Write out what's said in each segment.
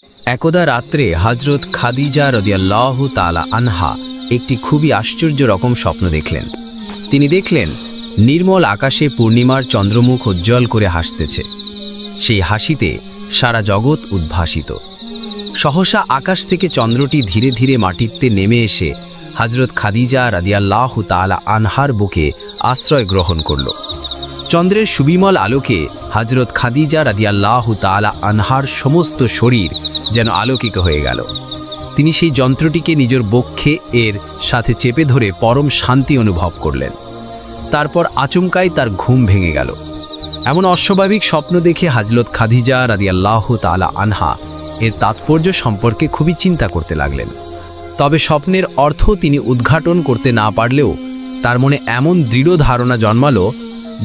একদা রাত্রে হযরত খাদিজা রাদিয়াল্লাহু তাআলা আনহা একটি খুবই আশ্চর্য রকম স্বপ্ন দেখলেন। তিনি দেখলেন নির্মল আকাশে পূর্ণিমার চন্দ্রমুখ উজ্জ্বল করে হাসতেছে। সেই হাসিতে সারা জগৎ উদ্ভাসিত। সহসা আকাশ থেকে চন্দ্রটি ধীরে ধীরে মাটিতে নেমে এসে হযরত খাদিজা রাদিয়াল্লাহু তাআলা আনহার বুকে আশ্রয় গ্রহণ করল। চন্দ্রের সুবিমল আলোকে হযরত খাদিজা রাদিয়াল্লাহু তাআলা আনহার সমস্ত শরীর যেন আলোকিত হয়ে গেল। তিনি সেই যন্ত্রটিকে নিজের বক্ষে এর সাথে চেপে ধরে পরম শান্তি অনুভব করলেন। তারপর আচমকাই তার ঘুম ভেঙে গেল। এমন অস্বাভাবিক স্বপ্ন দেখে হযরত খাদিজা রাদিয়াল্লাহু তাআলা আনহা এর তাৎপর্য সম্পর্কে খুবই চিন্তা করতে লাগলেন। তবে স্বপ্নের অর্থ তিনি উদ্ঘাটন করতে না পারলেও তার মনে এমন দৃঢ় ধারণা জন্মালো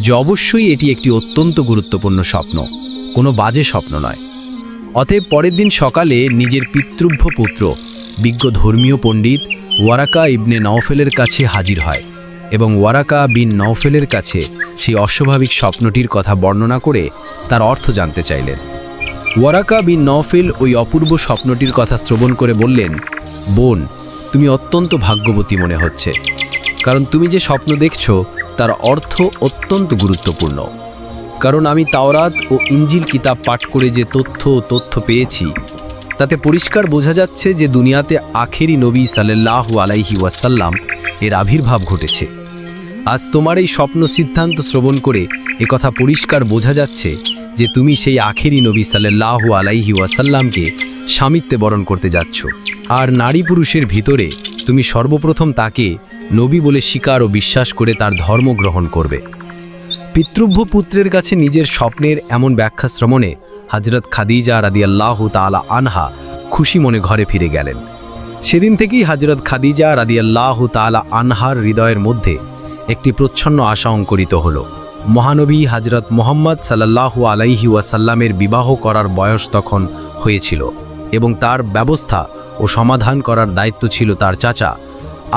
যে অবশ্যই এটি একটি অত্যন্ত গুরুত্বপূর্ণ স্বপ্ন, কোনো বাজে স্বপ্ন নয়। অতএব পরের দিন সকালে নিজের পিতৃভ্য পুত্র বিজ্ঞ ধর্মীয় পণ্ডিত ওয়ারাকা ইবনে নওফেলের কাছে হাজির হয় এবং ওয়ারাকা বিন নওফেলের কাছে সেই অস্বাভাবিক স্বপ্নটির কথা বর্ণনা করে তার অর্থ জানতে চাইলেন। ওয়ারাকা বিন নওফেল ওই অপূর্ব স্বপ্নটির কথা শ্রবণ করে বললেন, বোন, তুমি অত্যন্ত ভাগ্যবতী মনে হচ্ছে, কারণ তুমি যে স্বপ্ন দেখছো তার অর্থ অত্যন্ত গুরুত্বপূর্ণ। কারণ আমি তাওরাত ও ইঞ্জিল কিতাব পাঠ করে যে তথ্য পেয়েছি তাতে পরিষ্কার বোঝা যাচ্ছে যে দুনিয়াতে আখেরি নবী সাল্লাল্লাহু আলাইহি ওয়াসাল্লাম এর আবির্ভাব ঘটেছে। আজ তোমার এই স্বপ্ন সিদ্ধান্ত শ্রবণ করে একথা পরিষ্কার বোঝা যাচ্ছে যে তুমি সেই আখেরি নবী সাল্লাল্লাহু আলাইহি ওয়াসাল্লামকে স্বামিত্বে বরণ করতে যাচ্ছ। আর নারী পুরুষের ভিতরে তুমি সর্বপ্রথম তাকে নবী বলে স্বীকার ও বিশ্বাস করে তার ধর্ম গ্রহণ করবে। পিতৃভ্য পুত্রের কাছে নিজের স্বপ্নের এমন ব্যাখ্যা শ্রবণে হযরত খাদিজা রাদিয়াল্লাহু তাআলা আনহা খুশি মনে ঘরে ফিরে গেলেন। সেদিন থেকেই হযরত খাদিজা রাদিয়াল্লাহু তাআলা আনহার হৃদয়ের মধ্যে একটি প্রচ্ছন্ন আশা অঙ্কুরিত হল। মহানবী হযরত মুহাম্মদ সাল্লাল্লাহু আলাইহি ওয়াসাল্লামের বিবাহ করার বয়স তখন হয়েছিল এবং তার ব্যবস্থা ও সমাধান করার দায়িত্ব ছিল তার চাচা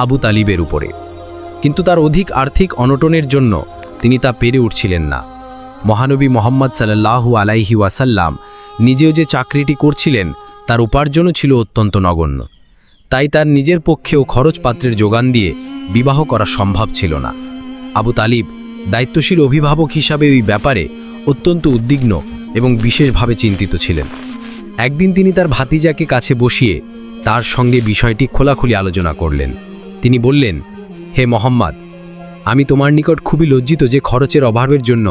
আবু তালিবের উপরে। কিন্তু তার অধিক আর্থিক অনটনের জন্য তিনি তা পেরে উঠছিলেন না। মহানবী মুহাম্মদ সাল্লাল্লাহু আলাইহি ওয়াসাল্লাম নিজেও যে চাকরিটি করছিলেন তার উপার্জনও ছিল অত্যন্ত নগণ্য। তাই তার নিজের পক্ষেও খরচপাত্রের যোগান দিয়ে বিবাহ করা সম্ভব ছিল না। আবু তালিব দায়িত্বশীল অভিভাবক হিসাবে ওই ব্যাপারে অত্যন্ত উদ্বিগ্ন এবং বিশেষভাবে চিন্তিত ছিলেন। একদিন তিনি তার ভাতিজাকে কাছে বসিয়ে তার সঙ্গে বিষয়টি খোলাখুলি আলোচনা করলেন। তিনি বললেন, হে মোহাম্মদ, আমি তোমার নিকট খুবই লজ্জিত যে খরচের অভাবের জন্য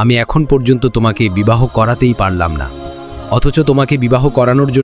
আমি এখন পর্যন্ত তোমাকে বিবাহ করাতেই পারলাম না, অথচ তোমাকে বিবাহ করানোর জন্য